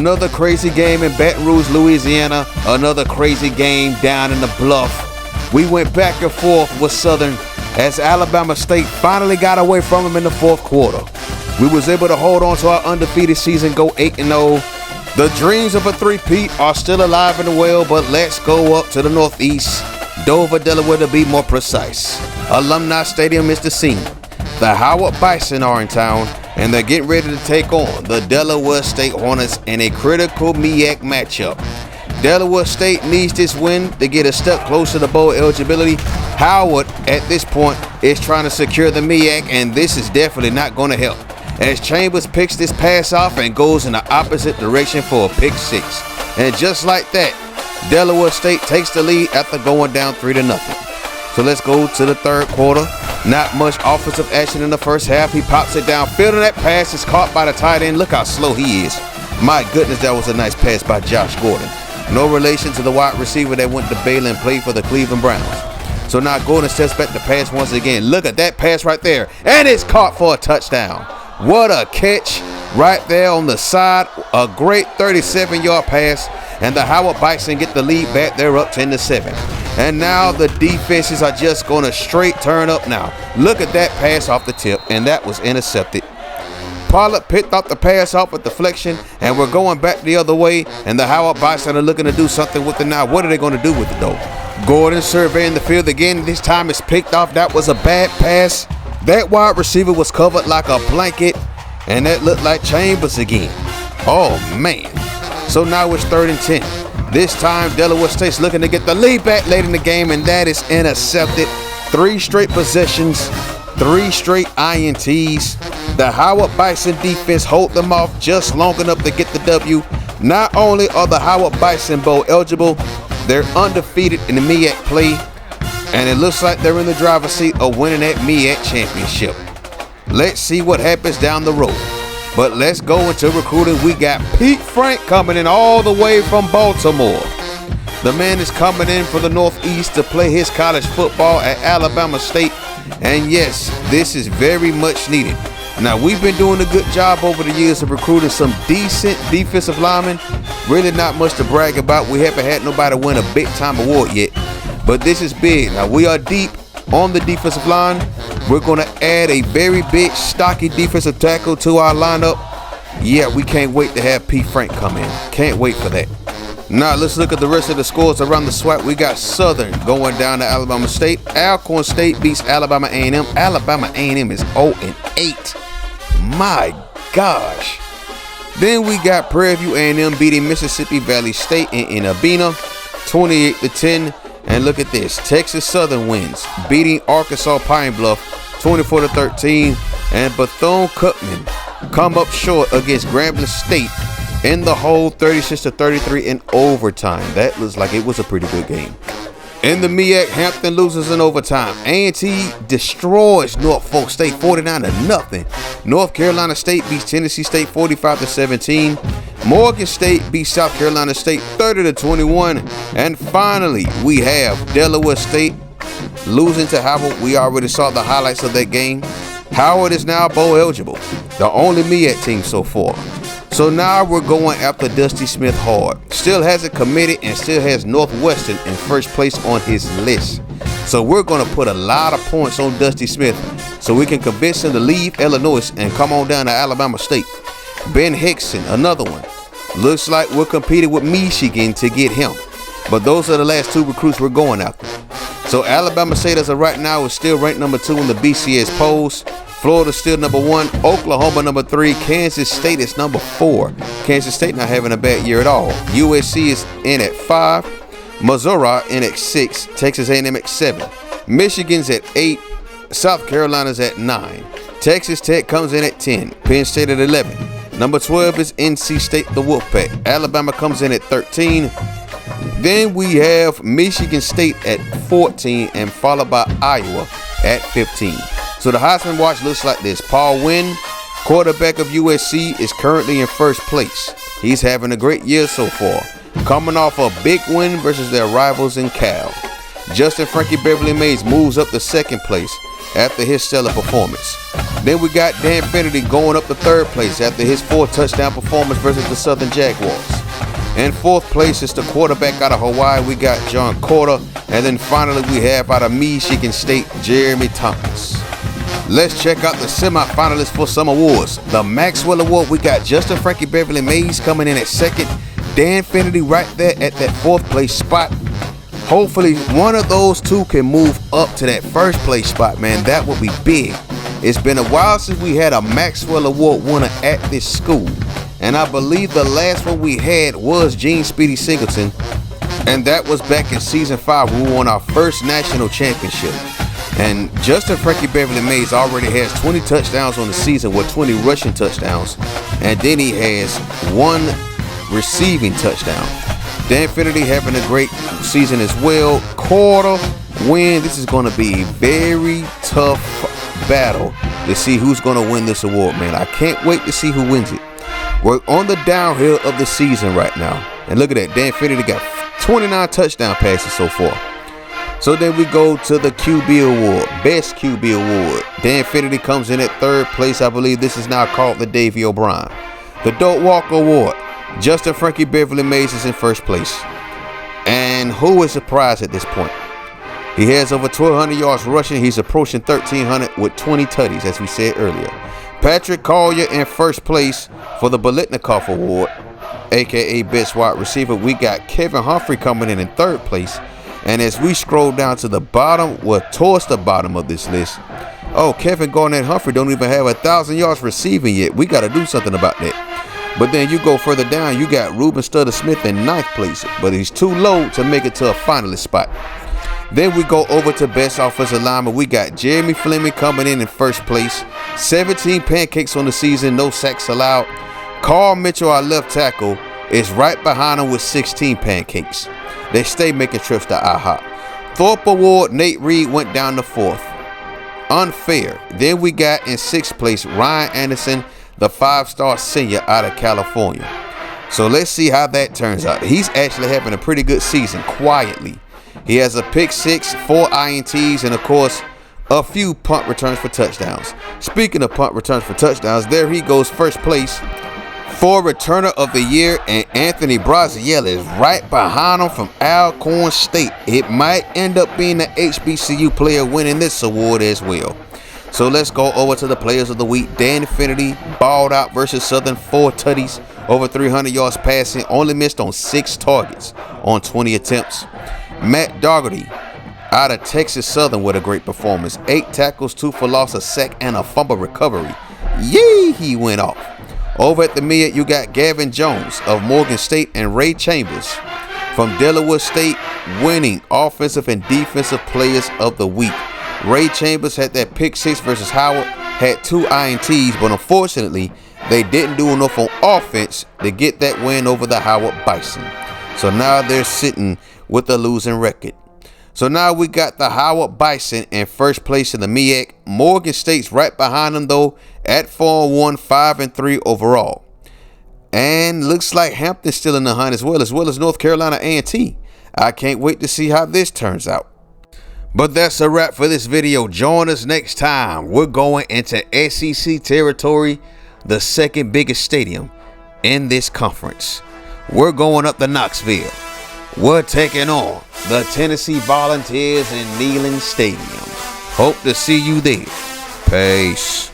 Another crazy game in Baton Rouge, Louisiana. Another crazy game down in the Bluff. We went back and forth with Southern as Alabama State finally got away from them in the fourth quarter. We was able to hold on to our undefeated season, go 8-0. The dreams of a three-peat are still alive and well, but let's go up to the Northeast, Dover, Delaware to be more precise. Alumni Stadium is the scene. The Howard Bison are in town, and they're getting ready to take on the Delaware State Hornets in a critical MEAC matchup. Delaware State needs this win to get a step closer to bowl eligibility. Howard, at this point, is trying to secure the MEAC, and this is definitely not going to help, as Chambers picks this pass off and goes in the opposite direction for a pick six. And just like that, Delaware State takes the lead after going down 3-0. So let's go to the third quarter. Not much offensive action in the first half. He pops it down. Fielding that pass is caught by the tight end. Look how slow he is. My goodness, that was a nice pass by Josh Gordon. No relation to the wide receiver that went to Baylor and played for the Cleveland Browns. So now Gordon steps back to pass once again. Look at that pass right there. And it's caught for a touchdown. What a catch right there on the side. A great 37-yard pass. And the Howard Bison get the lead back. They're up 10-7. And now the defenses are just going to straight turn up now. Look at that pass off the tip, and that was intercepted. Pollard picked up the pass off with deflection, and we're going back the other way, and the Howard Bison are looking to do something with it now. What are they going to do with it, though? Gordon surveying the field again. This time it's picked off. That was a bad pass. That wide receiver was covered like a blanket, and that looked like Chambers again. Oh, man. So now it's 3rd and 10. This time, Delaware State's looking to get the lead back late in the game, and that is intercepted. 3 straight possessions, 3 straight INTs. The Howard Bison defense hold them off just long enough to get the W. Not only are the Howard Bison bowl eligible, they're undefeated in the MEAC play, and it looks like they're in the driver's seat of winning that MEAC championship. Let's see what happens down the road. But let's go into recruiting. We got Pete Frank coming in all the way from Baltimore. The man is coming in from the Northeast to play his college football at Alabama State. And yes, this is very much needed. Now, we've been doing a good job over the years of recruiting some decent defensive linemen. Really not much to brag about. We haven't had nobody win a big-time award yet. But this is big. Now, we are deep on the defensive line. We're going to add a very big, stocky defensive tackle to our lineup. Yeah, we can't wait to have Pete Frank come in. Can't wait for that. Now, let's look at the rest of the scores around the SWAT. We got Southern going down to Alabama State. Alcorn State beats Alabama A&M. Alabama A&M is 0-8. My gosh. Then we got Prairie View A&M beating Mississippi Valley State in Abena, 28-10. And look at this. Texas Southern wins, beating Arkansas Pine Bluff 24-13. And Bethune-Cookman come up short against Grambling State in the whole 36-33 in overtime. That looks like it was a pretty good game. In the MEAC, Hampton loses in overtime. A&T destroys Norfolk State 49-0. North Carolina State beats Tennessee State 45-17. Morgan State beats South Carolina State 30-21. And finally, we have Delaware State losing to Howard. We already saw the highlights of that game. Howard is now bowl eligible, the only MEAC team so far. So now we're going after Dusty Smith hard. Still hasn't committed and still has Northwestern in first place on his list. So we're going to put a lot of points on Dusty Smith so we can convince him to leave Illinois and come on down to Alabama State. Ben Hickson, another one. Looks like we're competing with Michigan to get him. But those are the last 2 recruits we're going after. So Alabama State as of right now is still ranked number 2 in the BCS polls. Florida still number 1, Oklahoma number 3, Kansas State is number 4. Kansas State not having a bad year at all. USC is in at 5, Missouri in at 6, Texas A&M at 7, Michigan's at 8, South Carolina's at 9, Texas Tech comes in at 10, Penn State at 11. Number 12 is NC State, the Wolfpack. Alabama comes in at 13. Then we have Michigan State at 14 and followed by Iowa at 15. So the Heisman watch looks like this. Paul Wynn, quarterback of USC, is currently in first place. He's having a great year so far, coming off a big win versus their rivals in Cal. Justin Frankie Beverly Mays moves up to second place after his stellar performance. Then we got Dan Finnerty going up to third place after his 4-touchdown performance versus the Southern Jaguars. In fourth place is the quarterback out of Hawaii. We got John Carter. And then finally we have out of Michigan State, Jeremy Thomas. Let's check out the semifinalists for some awards. The Maxwell Award, we got Justin Frankie Beverly Mays coming in at second. Dan Finnerty right there at that fourth place spot. Hopefully one of those two can move up to that first place spot, man. That would be big. It's been a while since we had a Maxwell Award winner at this school. And I believe the last one we had was Gene Speedy Singleton. And that was back in season 5 when we won our first national championship. And Justin Frankie Beverly Mays already has 20 touchdowns on the season with 20 rushing touchdowns. And then he has 1 receiving touchdown. Dan Finnerty having a great season as well. Quarter win. This is going to be a very tough battle to see who's going to win this award, man. I can't wait to see who wins it. We're on the downhill of the season right now. And look at that. Dan Finnerty got 29 touchdown passes so far. So then we go to the QB Award, Best QB Award. Dan Finnerty comes in at third place. I believe this is now called the Davey O'Brien. The Doak Walker Award, Justin Frankie Beverly Mays is in first place. And who is surprised at this point? He has over 1,200 yards rushing. He's approaching 1,300 with 20 tutties, as we said earlier. Patrick Collier in first place for the Bolitnikoff Award, aka Best Wide Receiver. We got Kevin Humphrey coming in third place. And as we scroll down to the bottom, well, towards the bottom of this list, oh, Kevin Garnett Humphrey don't even have 1,000 yards receiving yet. We got to do something about that. But then you go further down, you got Ruben Stutter Smith in ninth place, but he's too low to make it to a finalist spot. Then we go over to Best Offensive Lineman. We got Jeremy Fleming coming in first place. 17 pancakes on the season, no sacks allowed. Carl Mitchell, our left tackle, is right behind him with 16 pancakes. They stay making trips to IHOP. Thorpe Award, Nate Reed went down to 4th. Unfair. Then we got in 6th place Ryan Anderson, the 5-star senior out of California. So let's see how that turns out. He's actually having a pretty good season quietly. He has a pick 6, 4 INTs, and of course a few punt returns for touchdowns. Speaking of punt returns for touchdowns, there he goes, first place for Returner of the Year, and Anthony Braziel is right behind him from Alcorn State. It might end up being the HBCU player winning this award as well. So let's go over to the Players of the Week. Dan Finnerty balled out versus Southern, 4 tutties, over 300 yards passing, only missed on 6 targets on 20 attempts. Matt Dougherty out of Texas Southern with a great performance. 8 tackles, 2 for loss, a sack, and a fumble recovery. Yee, he went off. Over at the mid, you got Gavin Jones of Morgan State and Ray Chambers from Delaware State winning Offensive and Defensive Players of the Week. Ray Chambers had that pick 6 versus Howard, had 2 INTs, but unfortunately, they didn't do enough on offense to get that win over the Howard Bison. So now they're sitting with a losing record. So now we got the Howard Bison in first place in the MEAC. Morgan State's right behind them though at 4-1, 5-3 overall. And looks like Hampton's still in the hunt as well as North Carolina A&T. I can't wait to see how this turns out. But that's a wrap for this video. Join us next time. We're going into SEC territory, the second biggest stadium in this conference. We're going up to Knoxville. We're taking on the Tennessee Volunteers in Neyland Stadium. Hope to see you there. Peace.